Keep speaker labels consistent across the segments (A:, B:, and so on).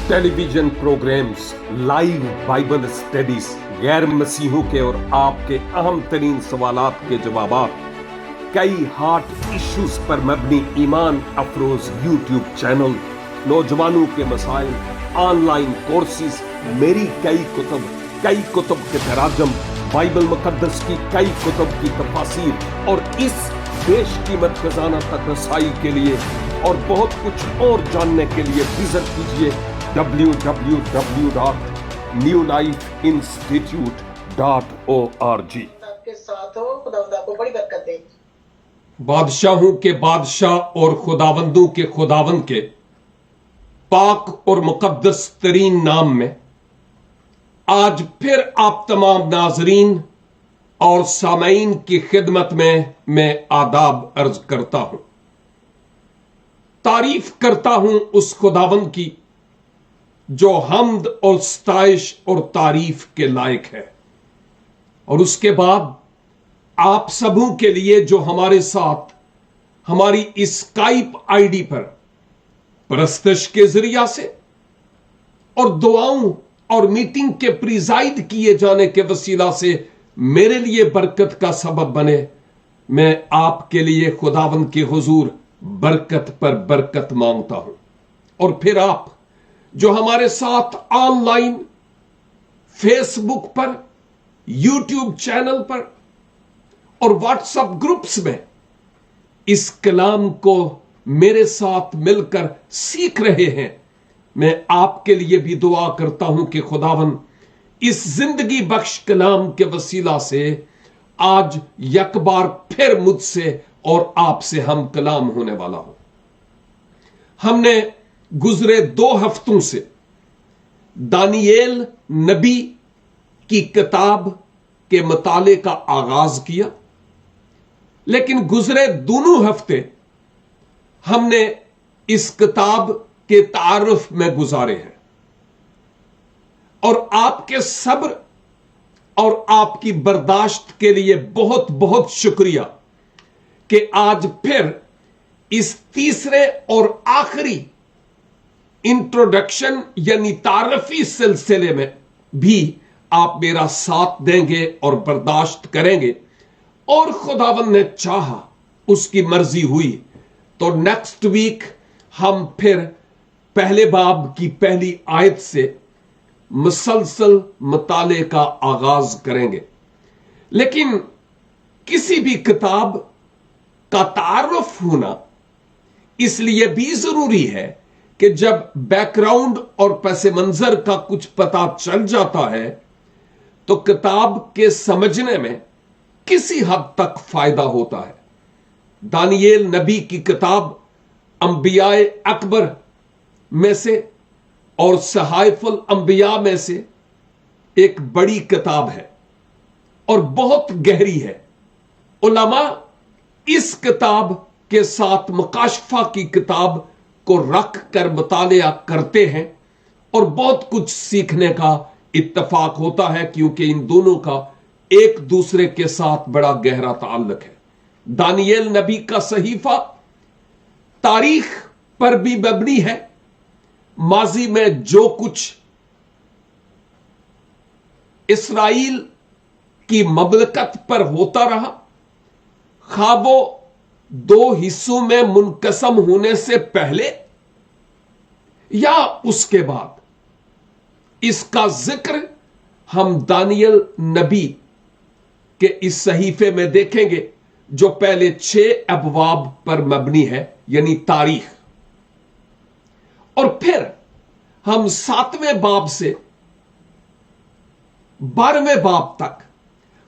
A: Television programmes, live Bible studies, गैर मसीहों के और आपके अहम तरीन सवालात के जवाबात, कई हार्ट इश्यूज पर मबनी ईमान अफरोज यूट्यूब चैनल, नौजवानों के मसाइल, ऑनलाइन कोर्सेज, मेरी कई कुतुब के तराजम, बाइबल मुकद्दस की कई कुतुब की तफासीर और इस बेशकीमत खजाना तक रसाई के लिए और बहुत कुछ और जानने के लिए विजिट कीजिए www.newlifeinstitute.org।
B: आपके साथ हो, खुदावंद आपको बड़ी बरकत दे।
A: बादशाहों के बादशाह और खुदावंदों के खुदावंद के पाक और मुकद्दस तरीन नाम में आज फिर आप तमाम नाजरीन और सामईन की खिदमत में मैं आदाब अर्ज करता हूं। तारीफ करता हूं उस खुदावंद की जो हम्द और सताइश और तारीफ के लायक है, और उसके बाद आप सबों के लिए जो हमारे साथ हमारी स्काइप आईडी पर परस्तश के जरिया से और दुआओं और मीटिंग के प्रिजाइड किए जाने के वसीला से मेरे लिए बरकत का सबब बने, मैं आपके लिए खुदावंद के हुजूर बरकत पर बरकत मांगता हूं। और फिर आप जो हमारे साथ ऑनलाइन फेसबुक पर, यूट्यूब चैनल पर और व्हाट्सएप ग्रुप्स में इस कलाम को मेरे साथ मिलकर सीख रहे हैं, मैं आपके लिए भी दुआ करता हूं कि खुदावन इस जिंदगी बख्श कलाम के वसीला से आज एक बार फिर मुझसे और आपसे हम कलाम होने वाला हो। हमने गुजरे 2 हफ्तों से दानियेल नबी की किताब के मुताले का आगाज किया, लेकिन गुजरे दोनों हफ्ते हमने इस किताब के तारुफ में गुजारे हैं। और आपके सब्र और आपकी बर्दाश्त के लिए बहुत बहुत शुक्रिया कि आज फिर इस तीसरे और आखिरी इंट्रोडक्शन यानी तारफी सिलसिले में भी आप मेरा साथ देंगे और बर्दाश्त करेंगे। और खुदावन ने चाहा, उसकी मर्जी हुई तो नेक्स्ट वीक हम फिर पहले बाब की पहली आयत से मुसलसल मुताले का आगाज करेंगे। लेकिन किसी भी किताब का तारुफ होना इसलिए भी जरूरी है कि जब बैकग्राउंड और पस मंजर का कुछ पता चल जाता है तो किताब के समझने में किसी हद तक फायदा होता है। दानियेल नबी की किताब अंबियाए अकबर में से और सहाइफुल अंबिया में से एक बड़ी किताब है और बहुत गहरी है। उलमा इस किताब के साथ मुकाशफा की किताब को रख कर मुतालिया करते हैं और बहुत कुछ सीखने का इत्तफाक होता है, क्योंकि इन दोनों का एक दूसरे के साथ बड़ा गहरा ताल्लुक है। दानियेल नबी का सहीफा तारीख पर भी मबनी है। माजी में जो कुछ इसराइल की ममलकत पर होता रहा, ख्वाबो 2 हिस्सों में मुनकसम होने से पहले या उसके बाद, इसका जिक्र हम दानियल नबी के इस सहीफे में देखेंगे जो पहले 6 अबवाब पर मबनी है यानी तारीख। और फिर हम 7वें बाब से 12वें बाब तक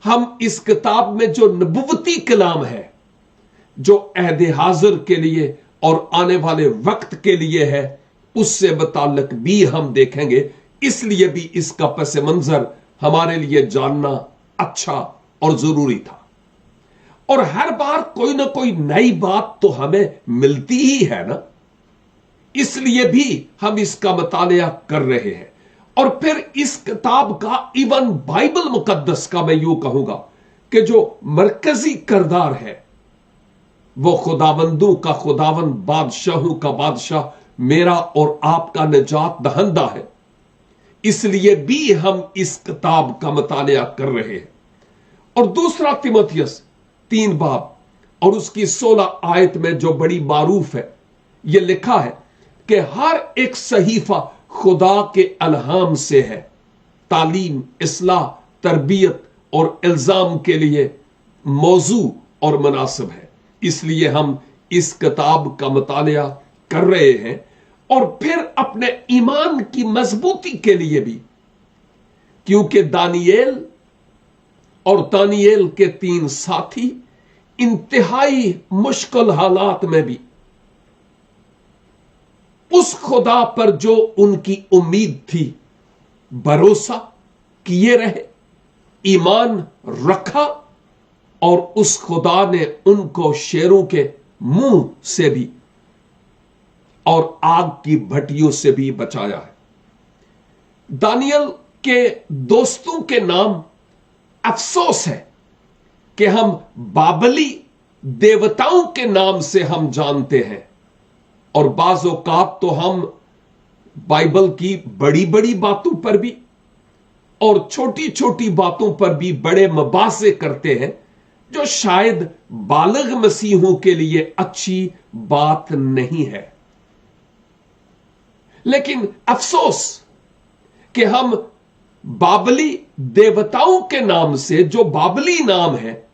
A: हम इस किताब में जो नबुवती कलाम है, जो अहद हाजिर के लिए और आने वाले वक्त के लिए है, उससे मुताल्लिक भी हम देखेंगे। इसलिए भी इसका पस मंजर हमारे लिए जानना अच्छा और जरूरी था। और हर बार कोई ना कोई नई बात तो हमें मिलती ही है ना, इसलिए भी हम इसका मुतालिया कर रहे हैं। और फिर इस किताब का, इवन बाइबल मुकद्दस का, मैं यूं कहूंगा कि जो मरकजी किरदार है वो खुदावंदों का खुदावंद, बादशाहों का बादशाह, मेरा और आपका निजात दहंदा है, इसलिए भी हम इस किताब का मुतालिया कर रहे हैं। और दूसरा तिमोथियस 3 बाब और उसकी 16 आयत में जो बड़ी मारूफ है, यह लिखा है कि हर एक सहीफा खुदा के अलहाम से है, तालीम, इस्लाह, तरबियत और इल्जाम के लिए मौजू और मुनासिब है। इसलिए हम इस किताब का मुतालिया कर रहे हैं और फिर अपने ईमान की मजबूती के लिए भी, क्योंकि दानियेल और दानियेल के 3 साथी इंतहाई मुश्किल हालात में भी उस खुदा पर जो उनकी उम्मीद थी भरोसा किए रहे, ईमान रखा, और उस खुदा ने उनको शेरों के मुंह से भी और आग की भट्टियों से भी बचाया है। दानियल के दोस्तों के नाम अफसोस है कि हम बाबली देवताओं के नाम से हम जानते हैं, और बाज़ औक़ात तो हम बाइबल की बड़ी बड़ी बातों पर भी और छोटी छोटी बातों पर भी बड़े मबासे करते हैं, जो शायद बालिग मसीहों के लिए अच्छी बात नहीं है। लेकिन अफसोस कि हम बाबली देवताओं के नाम से, जो बाबली नाम है,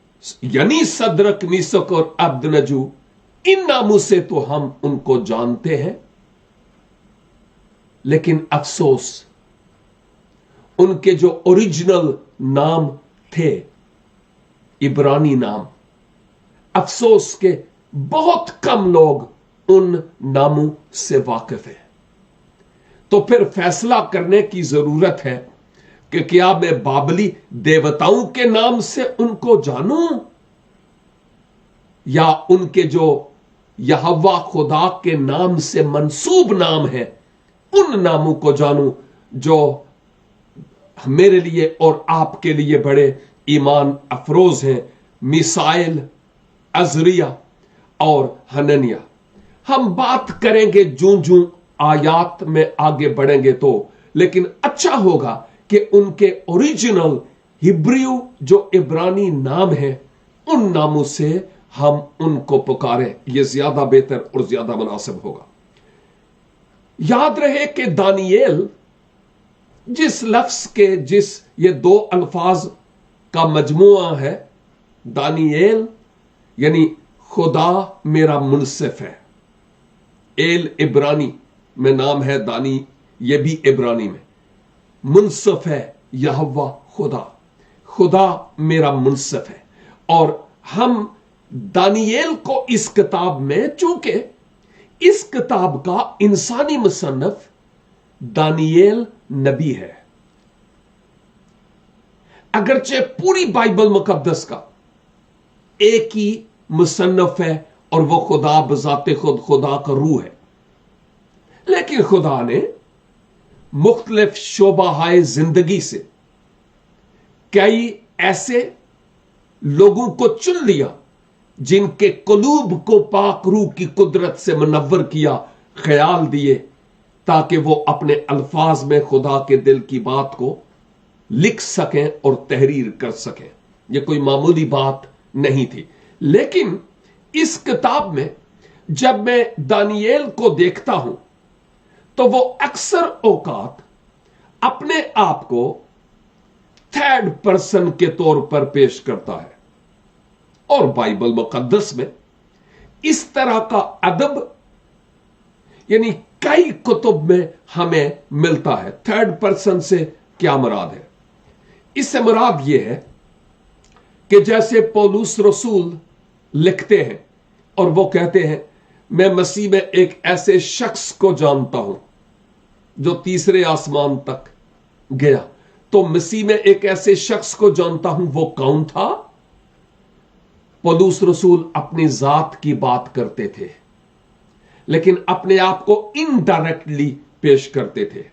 A: यानी सदरक, मीसक और अब्दनजू, इन नामों से तो हम उनको जानते हैं, लेकिन अफसोस उनके जो ओरिजिनल नाम थे, इब्रानी नाम, अफसोस के बहुत कम लोग उन नामों से वाकिफ हैं। तो फिर फैसला करने की जरूरत है कि क्या मैं बाबली देवताओं के नाम से उनको जानूं, या उनके जो यहोवा खुदा के नाम से मंसूब नाम है, उन नामों को जानूं जो मेरे लिए और आपके लिए बड़े ईमान अफरोज हैं, मिसाइल, अजरिया और हननिया। हम बात करेंगे जूं जूं आयात में आगे बढ़ेंगे तो, लेकिन अच्छा होगा कि उनके ओरिजिनल हिब्रू जो इब्रानी नाम है, उन नामों से हम उनको पुकारें। यह ज्यादा बेहतर और ज्यादा मुनासिब होगा। याद रहे कि दानियेल जिस लफ्ज के, जिस ये 2 अल्फाज का मजमुआ है, दानियेल यानी खुदा मेरा मुनसिफ है। एल इब्रानी में नाम है, दानी ये भी इब्रानी में। मुनसिफ है यहोवा खुदा, खुदा मेरा मुनसिफ है। और हम दानियेल को इस किताब में, चूंकि इस किताब का इंसानी मुसन्नफ दानियेल नबी है, अगरचे पूरी बाइबल मुकद्दस का एक ही मुसन्नफ है और वो खुदा बजाते खुद खुदा का रूह है, लेकिन खुदा ने मुख्तलिफ शोबाहाए जिंदगी से कई ऐसे लोगों को चुन लिया जिनके कलूब को पाक रूह की कुदरत से मुनव्वर किया, ख्याल दिए, ताकि वो अपने अल्फाज में खुदा के दिल की बात को लिख सकें और तहरीर कर सकें। ये कोई मामूली बात नहीं थी। लेकिन इस किताब में जब मैं दानियेल को देखता हूं तो वो अक्सर औकात अपने आप को 3rd पर्सन के तौर पर पेश करता है, और बाइबल मुकद्दस में इस तरह का अदब यानी कई कुतुब में हमें मिलता है। 3rd पर्सन से क्या मुराद है? इससे मुराद यह है कि जैसे पौलुस रसूल लिखते हैं और वो कहते हैं, मैं मसीह में एक ऐसे शख्स को जानता हूं जो तीसरे आसमान तक गया। तो मसीह में एक ऐसे शख्स को जानता हूं, वो कौन था? पौलुस रसूल अपनी जात की बात करते थे, लेकिन अपने आप को इनडायरेक्टली पेश करते थे।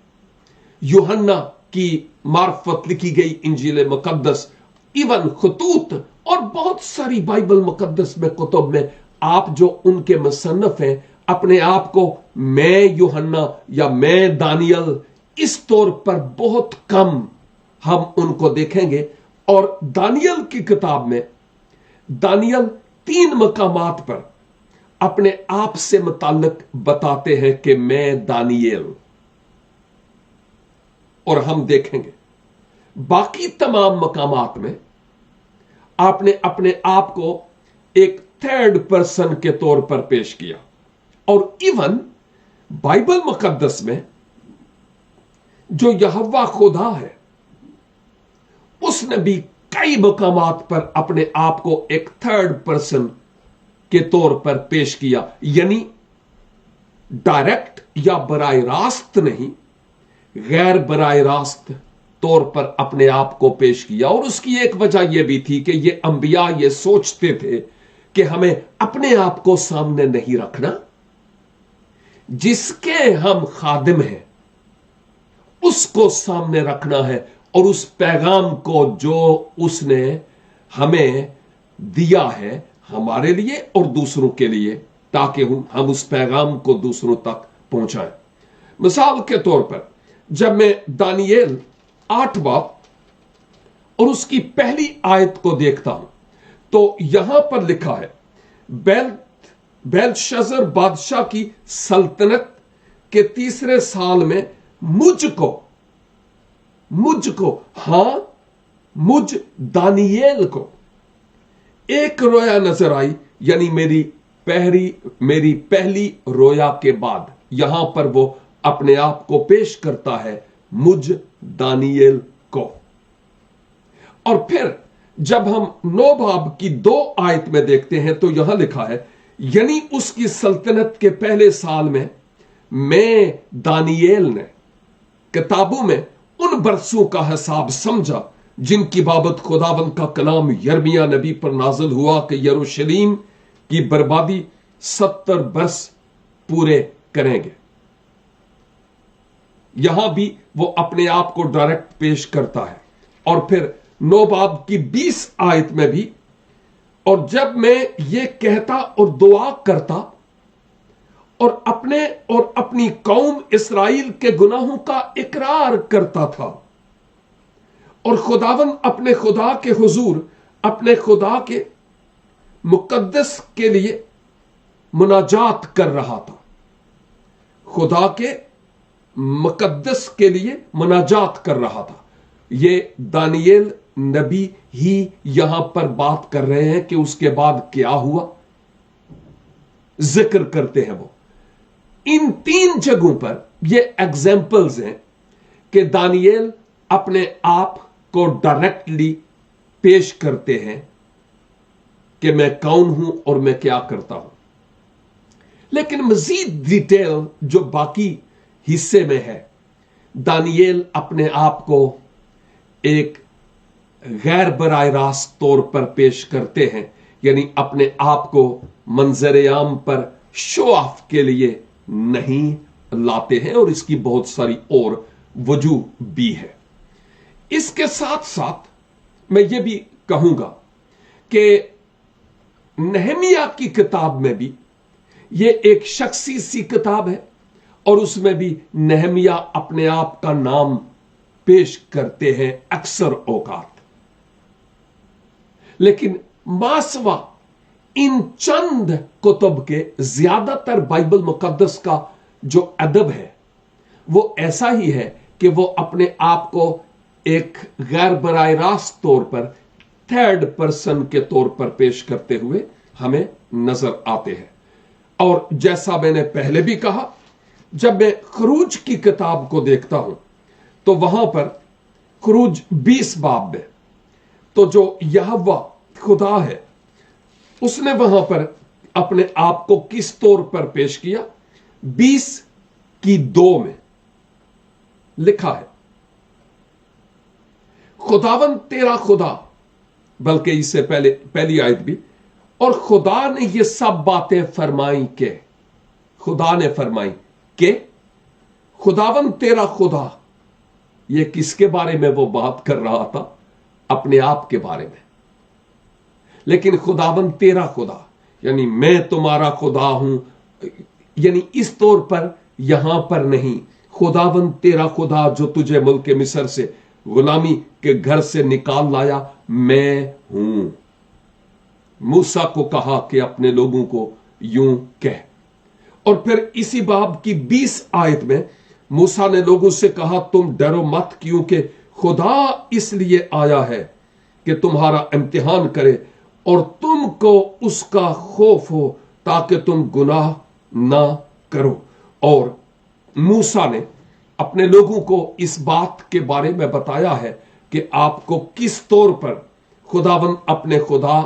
A: यूहन्ना की मार्फत लिखी गई इंजील मुकद्दस, इवन खतूत और बहुत सारी बाइबल मुकद्दस में कुतुब में आप जो उनके मुसन्नफ हैं, अपने आप को मैं यूहन्ना या मैं दानियल इस तौर पर बहुत कम हम उनको देखेंगे। और दानियल की किताब में दानियल 3 मकामात पर अपने आप से मुताल्लिक बताते हैं कि मैं दानियल, और हम देखेंगे बाकी तमाम मकामात में आपने अपने आप को एक थर्ड पर्सन के तौर पर पेश किया। और इवन बाइबल मुकद्दस में जो यहोवा खुदा है उसने भी कई मकामात पर अपने आप को एक थर्ड पर्सन के तौर पर पेश किया, यानी डायरेक्ट या बराह रास्त नहीं, गैर बराह रास्त तौर पर अपने आप को पेश किया। और उसकी एक वजह यह भी थी कि ये अंबिया ये सोचते थे कि हमें अपने आप को सामने नहीं रखना, जिसके हम खादिम हैं उसको सामने रखना है, और उस पैगाम को जो उसने हमें दिया है हमारे लिए और दूसरों के लिए, ताकि हम उस पैगाम को दूसरों तक पहुंचाएं। मिसाल के तौर पर जब मैं दानियेल 8 बाब और उसकी पहली आयत को देखता हूं तो यहां पर लिखा है, बेलशस्सर बादशाह की सल्तनत के 3 साल में मुझको हां मुझ दानियेल को एक रोया नजर आई, यानी मेरी पहली रोया के बाद यहां पर वो अपने आप को पेश करता है मुझ दानियेल को। और फिर जब हम 9 बाब की 2 आयत में देखते हैं तो यहां लिखा है, यानी उसकी सल्तनत के पहले साल में मैं दानियेल ने किताबों में उन बरसों का हिसाब समझा जिनकी बाबत खुदावंद का कलाम यिर्मयाह नबी पर नाज़िल हुआ कि यरूशलेम की बर्बादी 70 बरस पूरे करेंगे। यहां भी वो अपने आप को डायरेक्ट पेश करता है। और फिर 9 बाब की 20 आयत में भी, और जब मैं ये कहता और दुआ करता और अपने और अपनी कौम इस्राएल के गुनाहों का इकरार करता था, और खुदावंद अपने खुदा के हुजूर अपने खुदा के मुकद्दस के लिए मुनाजात कर रहा था, खुदा के मुकद्दस के लिए मुनाजात कर रहा था। ये दानियेल नबी ही यहां पर बात कर रहे हैं कि उसके बाद क्या हुआ, जिक्र करते हैं वो। इन 3 जगहों पर ये एग्जाम्पल्स हैं कि दानियेल अपने आप को डायरेक्टली पेश करते हैं कि मैं कौन हूं और मैं क्या करता हूं। लेकिन मजीद डिटेल जो बाकी हिस्से में है, दानियेल अपने आप को एक गैर बराह रास्त तौर पर पेश करते हैं, यानी अपने आप को मंजर आम पर शो ऑफ के लिए नहीं लाते हैं, और इसकी बहुत सारी और वजूह भी है। इसके साथ साथ मैं ये भी कहूंगा कि नहमिया की किताब में भी ये एक शख्सी सी किताब है, और उसमें भी नहमिया अपने आप का नाम पेश करते हैं अक्सर औकात। लेकिन मासवा इन चंद कुतुब के ज्यादातर बाइबल मुकद्दस का जो अदब है वो ऐसा ही है कि वो अपने आप को एक गैर बराह रास्त तौर पर थर्ड पर्सन के तौर पर पेश करते हुए हमें नजर आते हैं। और जैसा मैंने पहले भी कहा, जब मैं खरूज की किताब को देखता हूं तो वहां पर खरूज 20 बाब में तो जो यहोवा खुदा है उसने वहां पर अपने आप को किस तौर पर पेश किया। 20 की 2 में लिखा है, खुदावन तेरा खुदा, बल्कि इससे पहले पहली आयत भी, और खुदा ने ये सब बातें फरमाई के, खुदा ने फरमाई के खुदावन तेरा खुदा। ये किसके बारे में वो बात कर रहा था? अपने आप के बारे में। लेकिन खुदावन तेरा खुदा, यानी मैं तुम्हारा खुदा हूं, यानी इस तौर पर यहां पर नहीं, खुदावंद तेरा खुदा जो तुझे मुल्क मिस्र से गुलामी के घर से निकाल लाया, मैं हूं। मूसा को कहा कि अपने लोगों को यूं कह। और फिर इसी बाब की 20 आयत में मूसा ने लोगों से कहा, तुम डरो मत, क्योंकि खुदा इसलिए आया है कि तुम्हारा इम्तिहान करे और तुमको उसका खौफ हो, ताकि तुम गुनाह ना करो। और मूसा ने अपने लोगों को इस बात के बारे में बताया है कि आपको किस तौर पर खुदावंद अपने खुदा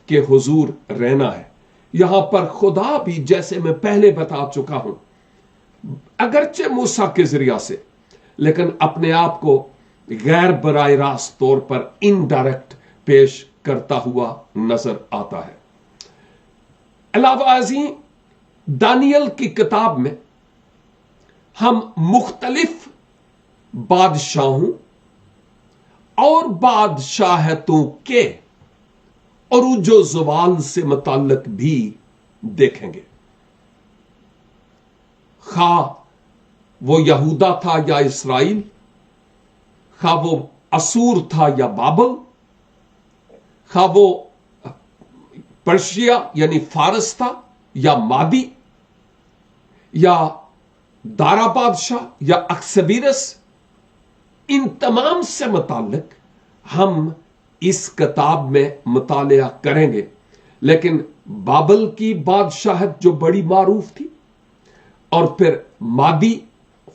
A: के हुजूर रहना है। यहां पर खुदा भी, जैसे मैं पहले बता चुका हूं, अगरचे मूसा के जरिया से, लेकिन अपने आप को गैर बराह रास्त तौर पर इनडायरेक्ट पेश करता हुआ नजर आता है। अलावा अज़ीं, दानियल की किताब में हम मुख्तलिफ बादशाहों और बादशाहतों के अरूजो ज़वाल से मुताल्लिक भी देखेंगे। खा वो यहूदा था या इसराइल, खा वो असूर था या बाबल, खा वो पर्शिया यानी फारस था या मादी, या दारा बादशाह या अक्सवीरस, इन तमाम से मुताल्लिक हम इस किताब में मुतालिया करेंगे। लेकिन बाबल की बादशाहत जो बड़ी मारूफ थी, और फिर मादी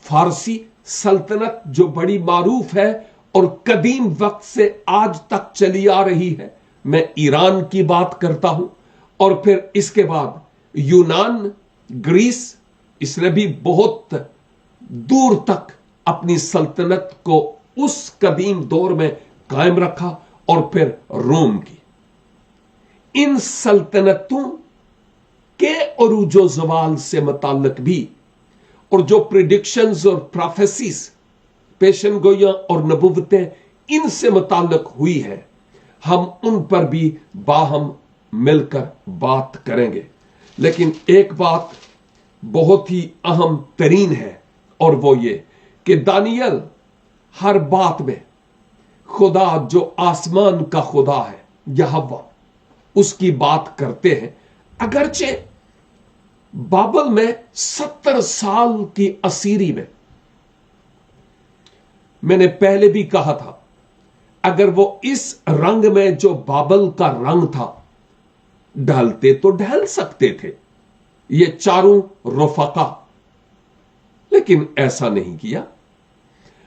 A: फारसी सल्तनत जो बड़ी मारूफ है और कदीम वक्त से आज तक चली आ रही है, मैं ईरान की बात करता हूं। और फिर इसके बाद यूनान, ग्रीस, इसने भी बहुत दूर तक अपनी सल्तनत को उस कदीम दौर में कायम रखा। और फिर रोम की, इन सल्तनतों के अरूजो ज़वाल से मुताल्लिक भी, और जो प्रिडिक्शंस और प्रोफेसीज, पेशन गोइयां और नबुवतें इनसे मुताल्लिक हुई है, हम उन पर भी बाहम मिलकर बात करेंगे। लेकिन एक बात बहुत ही अहम तरीन है, और वो ये कि दानियल हर बात में खुदा जो आसमान का खुदा है, यहोवा, उसकी बात करते हैं। अगरचे बाबल में 70 साल की असीरी में, मैंने पहले भी कहा था, अगर वो इस रंग में जो बाबल का रंग था ढलते तो ढल सकते थे, ये चारों रफका, लेकिन ऐसा नहीं किया।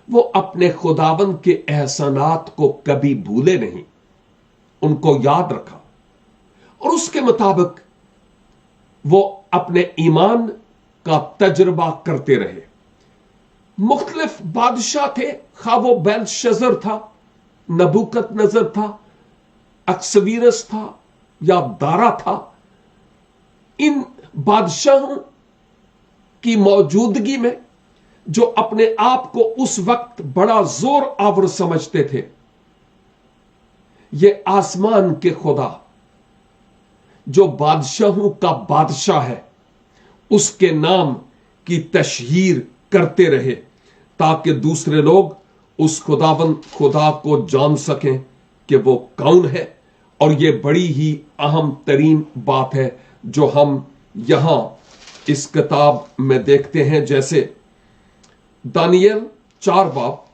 A: वो अपने खुदावंद के एहसानात को कभी भूले नहीं, उनको याद रखा, और उसके मुताबिक वो अपने ईमान का तजर्बा करते रहे। मुख्तलिफ बादशाह थे, खा वो बेलशज़र था, नबूकदनेस्सर था, अक्सवीरस था या दारा था। इन बादशाहों की मौजूदगी में, जो अपने आप को उस वक्त बड़ा जोर आवर समझते थे, ये आसमान के खुदा जो बादशाहों का बादशाह है, उसके नाम की तशहीर करते रहे, ताकि दूसरे लोग उस खुदावंद खुदा को जान सकें कि वो कौन है। और ये बड़ी ही अहम तरीन बात है जो हम यहां इस किताब में देखते हैं। जैसे दानियल 4 बाब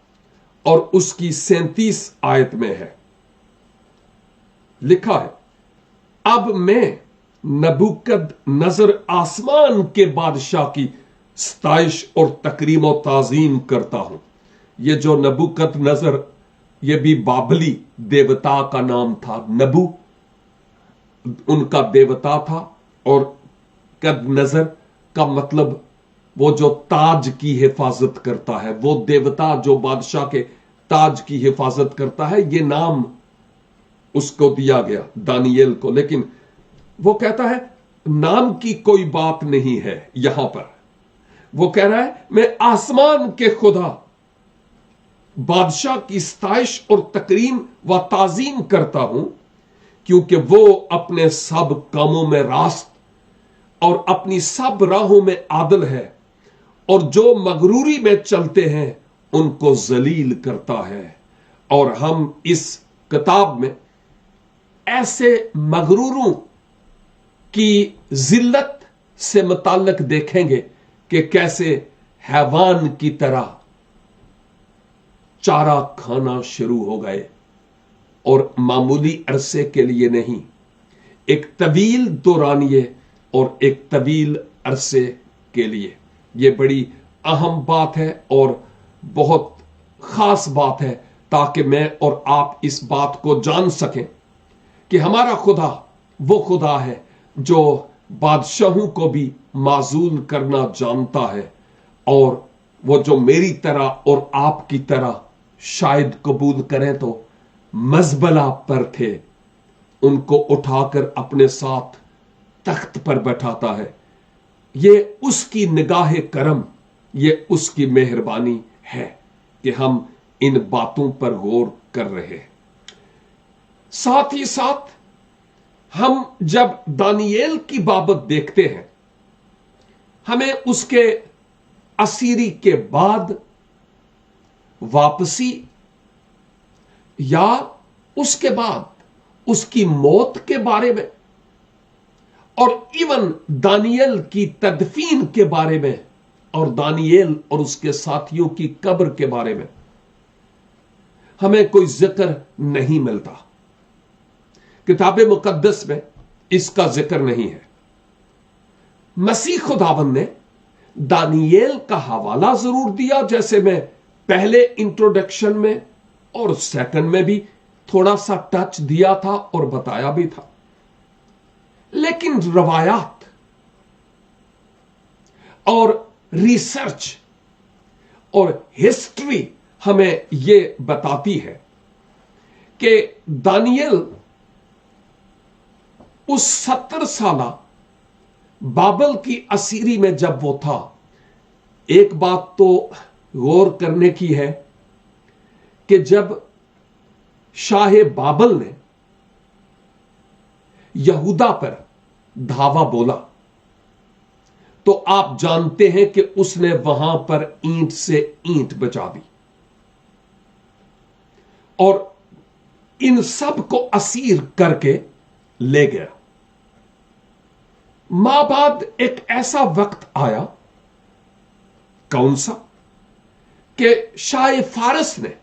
A: और उसकी 37 आयत में है, लिखा है, अब मैं नबूकदनेस्सर आसमान के बादशाह की सताइश और तकरीम और ताजीम करता हूं। ये जो नबूकदनेस्सर, ये भी बाबली देवता का नाम था। नबू उनका देवता था, और कदनेस्सर का मतलब वो जो ताज की हिफाजत करता है, वो देवता जो बादशाह के ताज की हिफाजत करता है, ये नाम उसको दिया गया दानियल को। लेकिन वो कहता है नाम की कोई बात नहीं है यहां पर। वो कह रहा है मैं आसमान के खुदा बादशाह की सताइश और तकरीम व ताजीम करता हूं, क्योंकि वो अपने सब कामों में रास्त और अपनी सब राहों में आदल है, और जो मगरूरी में चलते हैं उनको जलील करता है। और हम इस किताब में ऐसे मगरूरों की जिल्लत से मुताल्लिक देखेंगे कि कैसे हैवान की तरह चारा खाना शुरू हो गए, और मामूली अरसे के लिए नहीं, एक तवील दौरानिए और एक तवील अरसे के लिए। यह बड़ी अहम बात है और बहुत खास बात है, ताकि मैं और आप इस बात को जान सकें कि हमारा खुदा वो खुदा है जो बादशाहों को भी माजूल करना जानता है, और वो जो मेरी तरह और आपकी तरह शायद कबूल करें तो मजबला पर थे, उनको उठाकर अपने साथ तख्त पर बैठाता है। ये उसकी निगाह करम, ये उसकी मेहरबानी है कि हम इन बातों पर गौर कर रहे हैं। साथ ही साथ हम जब दानियेल की बाबत देखते हैं, हमें उसके असीरी के बाद वापसी या उसके बाद उसकी मौत के बारे में, और इवन दानियेल की तदफीन के बारे में, और दानियेल और उसके साथियों की कब्र के बारे में हमें कोई जिक्र नहीं मिलता। किताब मुकद्दस में इसका जिक्र नहीं है। मसीह खुदावंद ने दानियेल का हवाला जरूर दिया, जैसे मैं पहले इंट्रोडक्शन में और सेकंड में भी थोड़ा सा टच दिया था और बताया भी था, लेकिन रवायात और रिसर्च और हिस्ट्री हमें यह बताती है कि दानियेल उस 70 साला बाबल की असीरी में जब वो था, एक बात तो गौर करने की है कि जब शाह बाबल ने यहूदा पर धावा बोला, तो आप जानते हैं कि उसने वहां पर ईंट से ईंट बचा दी और इन सब को असीर करके ले गया। मां बाद एक ऐसा वक्त आया, कौन सा, कि शाह फारस ने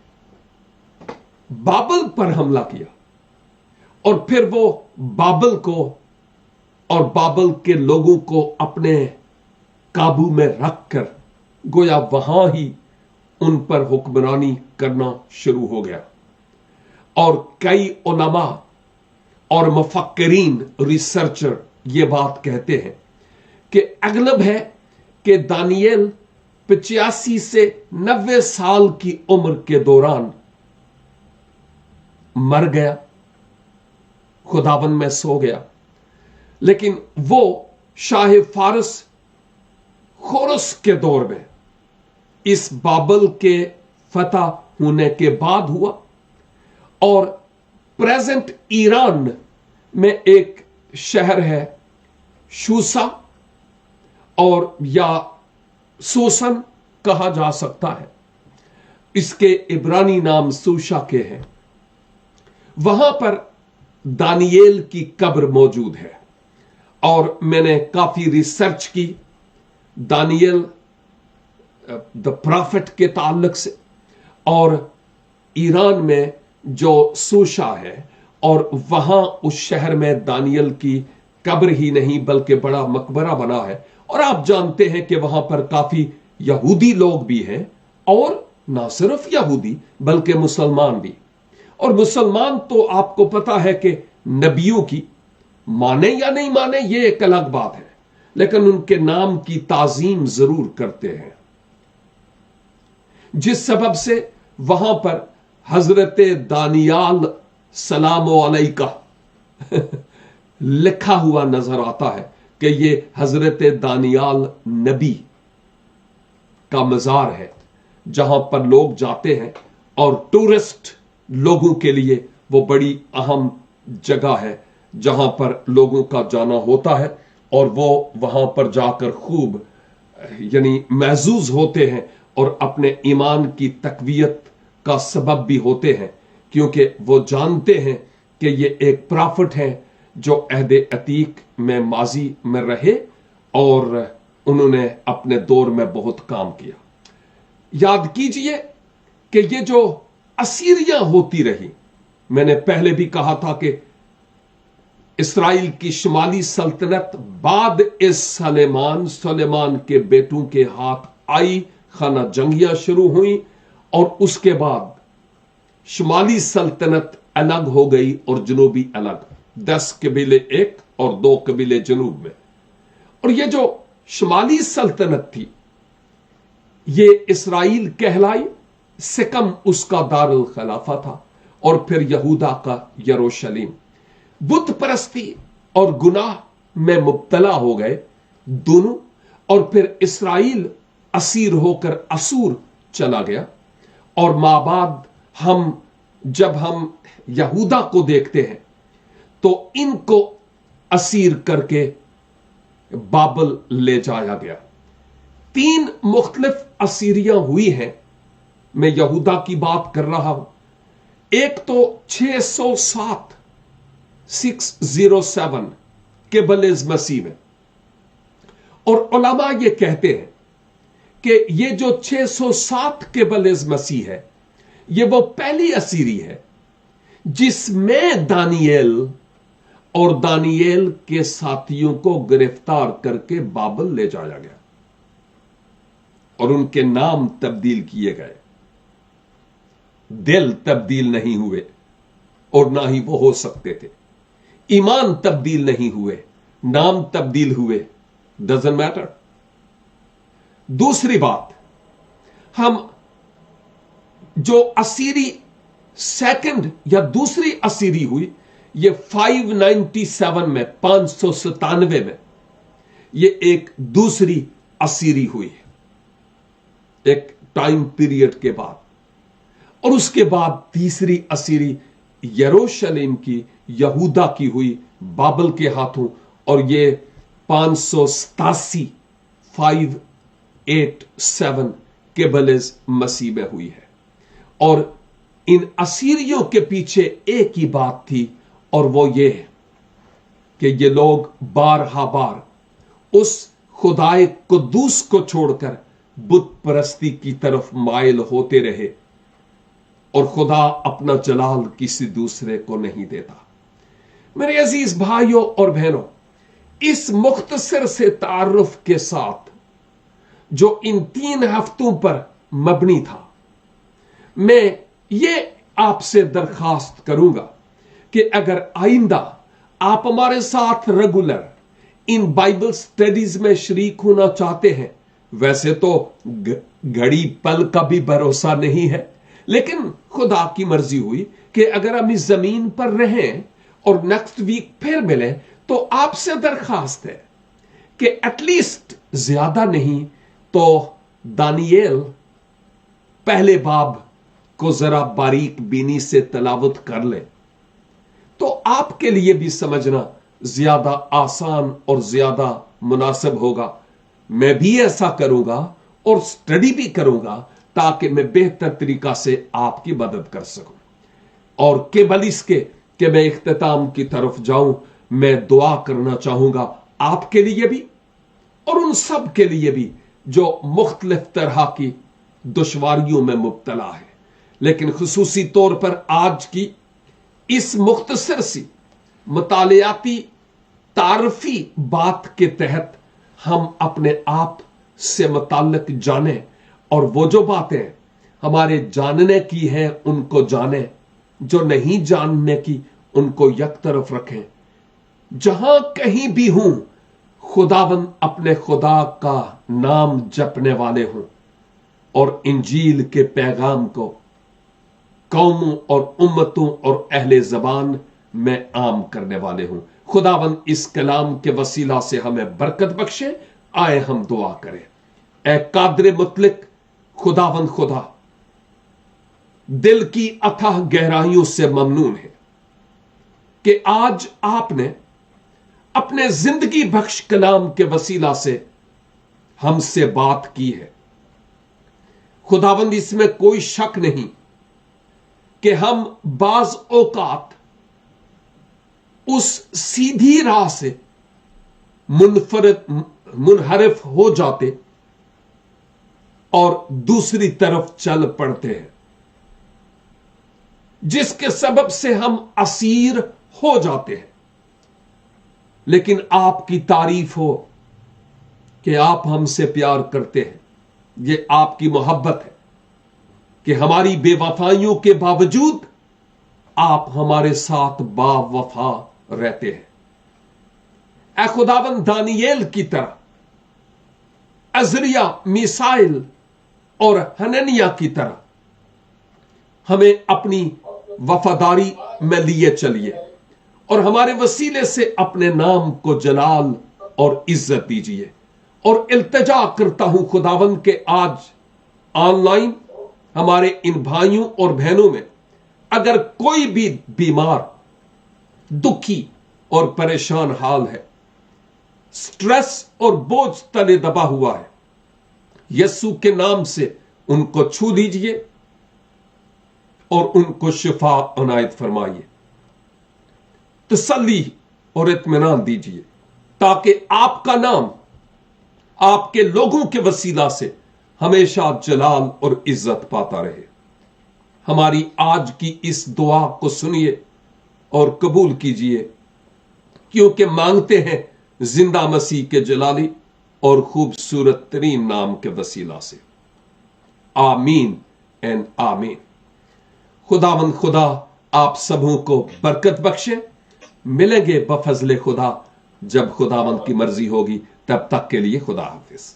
A: बाबल पर हमला किया, और फिर वो बाबल को और बाबल के लोगों को अपने काबू में रखकर गोया वहां ही उन पर हुक्मरानी करना शुरू हो गया। और कई उलमा और मुफक्किरीन, रिसर्चर ये बात कहते हैं कि अगलब है कि दानियेल 85 से 90 साल की उम्र के दौरान मर गया, खुदाबंद में सो गया। लेकिन वो शाह फारस खोरस के दौर में इस बाबल के फतह होने के बाद हुआ, और प्रेजेंट ईरान में एक शहर है शूसा, और या सूसन कहा जा सकता है, इसके इब्रानी नाम सूशा के हैं। वहां पर दानियेल की कब्र मौजूद है, और मैंने काफी रिसर्च की दानियेल द प्रॉफिट के ताल्लुक से, और ईरान में जो सूशा है, और वहां उस शहर में दानियेल की कब्र ही नहीं बल्कि बड़ा मकबरा बना है। और आप जानते हैं कि वहां पर काफी यहूदी लोग भी हैं, और ना सिर्फ यहूदी बल्कि मुसलमान भी। और मुसलमान तो आपको पता है कि नबियों की माने या नहीं माने ये एक अलग बात है, लेकिन उनके नाम की ताजीम जरूर करते हैं, जिस सबब से वहां पर हजरत दानियाल सलाम अलैका लिखा हुआ नजर आता है कि ये हजरत दानियाल नबी का मजार है, जहां पर लोग जाते हैं, और टूरिस्ट लोगों के लिए वो बड़ी अहम जगह है जहां पर लोगों का जाना होता है। और वो वहां पर जाकर खूब यानी महजूज होते हैं और अपने ईमान की तकवीयत का सबब भी होते हैं, क्योंकि वो जानते हैं कि ये एक प्रॉफिट है जो अहदे अतीक में माजी में रहे और उन्होंने अपने दौर में बहुत काम किया। याद कीजिए कि ये जो असीरियां होती रही, मैंने पहले भी कहा था कि इसराइल की शुमाली सल्तनत बाद इस सुलेमान के बेटों के हाथ आई, खाना जंगियां शुरू हुई और उसके बाद शुमाली सल्तनत अलग हो गई और जनूबी अलग, 10 कबीले एक और 2 कबीले जनूब में। और ये जो शुमाली सल्तनत थी ये इसराइल कहलाई, सिकम उसका दारुल खिलाफा था और फिर यहूदा का यरूशलेम। बुत परस्ती और गुनाह में मुब्तला हो गए दोनों, और फिर इसराइल असीर होकर असूर चला गया। और माबाद जब हम यहूदा को देखते हैं तो इनको असीर करके बाबल ले जाया गया। 3 मुख्तलिफ असीरियां हुई हैं, मैं यहूदा की बात कर रहा हूं। एक तो 607 के बलेज मसीह में, और उलमा ये कहते हैं कि ये जो 607 के बलेज मसीह है ये वो पहली असीरी है जिसमें दानियेल और दानियेल के साथियों को गिरफ्तार करके बाबल ले जाया गया और उनके नाम तब्दील किए गए। दिल तब्दील नहीं हुए और ना ही वो हो सकते थे। ईमान तब्दील नहीं हुए, नाम तब्दील हुए, डजंट मैटर। दूसरी बात, हम जो असीरी सेकंड या दूसरी असीरी हुई ये 597 में, 597 में ये एक दूसरी असीरी हुई है एक टाइम पीरियड के बाद। और उसके बाद तीसरी असीरी यरूशलेम की, यहूदा की हुई बाबल के हाथों, और ये 587 587 के बलेज मसीह में हुई है। और इन असीरियों के पीछे एक ही बात थी और वो ये है कि ये लोग बारहा बार उस खुदाए कुद्दूस को छोड़कर बुत परस्ती की तरफ माइल होते रहे और खुदा अपना जलाल किसी दूसरे को नहीं देता। मेरे अजीज भाइयों और बहनों, इस मुख्तसर से तारुफ के साथ जो इन 3 हफ्तों पर मबनी था, मैं ये आपसे दरखास्त करूंगा कि अगर आइंदा आप हमारे साथ रेगुलर इन बाइबल स्टडीज में शरीक होना चाहते हैं, वैसे तो घड़ी पल का भी भरोसा नहीं है, लेकिन खुदा की मर्जी हुई कि अगर हम इस जमीन पर रहें और नेक्स्ट वीक फिर मिले, तो आपसे दरखास्त है कि एटलीस्ट ज्यादा नहीं तो दानियेल पहले बाब को जरा बारीक बीनी से तलावत कर ले, तो आपके लिए भी समझना ज्यादा आसान और ज्यादा मुनासिब होगा। मैं भी ऐसा करूंगा और स्टडी भी करूंगा ताकि मैं बेहतर तरीका से आपकी मदद कर सकूं। और केवल इसके कि मैं इख्तिताम की तरफ जाऊं, मैं दुआ करना चाहूंगा आपके लिए भी और उन सब के लिए भी जो मुख्तलिफ तरह की दुश्वारियों में मुब्तला है। लेकिन खुसूसी तौर पर आज की इस मुख्तसर सी मुतालियाती तारफी बात के तहत हम अपने आप से मुताल्लिक जाने और वो जो बातें हमारे जानने की हैं उनको जाने, जो नहीं जानने की उनको एक तरफ रखें। जहां कहीं भी हूं, खुदाबंद अपने खुदा का नाम जपने वाले हों और इंजील के पैगाम को कौमों और उम्मतों और अहले ज़बान में आम करने वाले हों। खुदाबंद इस कलाम के वसीला से हमें बरकत बख्शे। आए हम दुआ करें। ए कादर मुतलिक खुदाबंद खुदा, दिल की अथाह गहराइयों से ममनून है कि आज आपने اپنے زندگی بخش کلام کے وسیلہ سے ہم سے بات کی ہے۔ خداوند اس میں کوئی شک نہیں کہ ہم بعض اوقات اس سیدھی راہ سے منحرف ہو جاتے اور دوسری طرف چل پڑتے ہیں، جس کے سبب سے ہم اسیر ہو جاتے ہیں۔ لیکن آپ کی تعریف ہو کہ آپ ہم سے پیار کرتے ہیں، یہ آپ کی محبت ہے کہ ہماری بے وفائیوں کے باوجود آپ ہمارے ساتھ با وفا رہتے ہیں۔ اے خداوند، دانییل کی طرح، عزریہ، میسائل اور حننیہ کی طرح ہمیں اپنی وفاداری میں لیے چلیے اور ہمارے وسیلے سے اپنے نام کو جلال اور عزت دیجیے۔ اور التجا کرتا ہوں خداوند کہ آج آن لائن ہمارے ان بھائیوں اور بہنوں میں اگر کوئی بھی بیمار، دکھی اور پریشان حال ہے، سٹریس اور بوجھ تلے دبا ہوا ہے، یسوع کے نام سے ان کو چھو دیجئے اور ان کو شفا عنایت فرمائیے، تسلی اور اطمینان دیجئے، تاکہ آپ کا نام آپ کے لوگوں کے وسیلہ سے ہمیشہ جلال اور عزت پاتا رہے۔ ہماری آج کی اس دعا کو سنیے اور قبول کیجئے، کیونکہ مانگتے ہیں زندہ مسیح کے جلالی اور خوبصورت ترین نام کے وسیلہ سے، آمین اینڈ آمین۔ خداوند خدا آپ سبوں کو برکت بخشے۔ ملیں گے بفضل خدا جب خداوند کی مرضی ہوگی، تب تک کے لیے خدا حافظ۔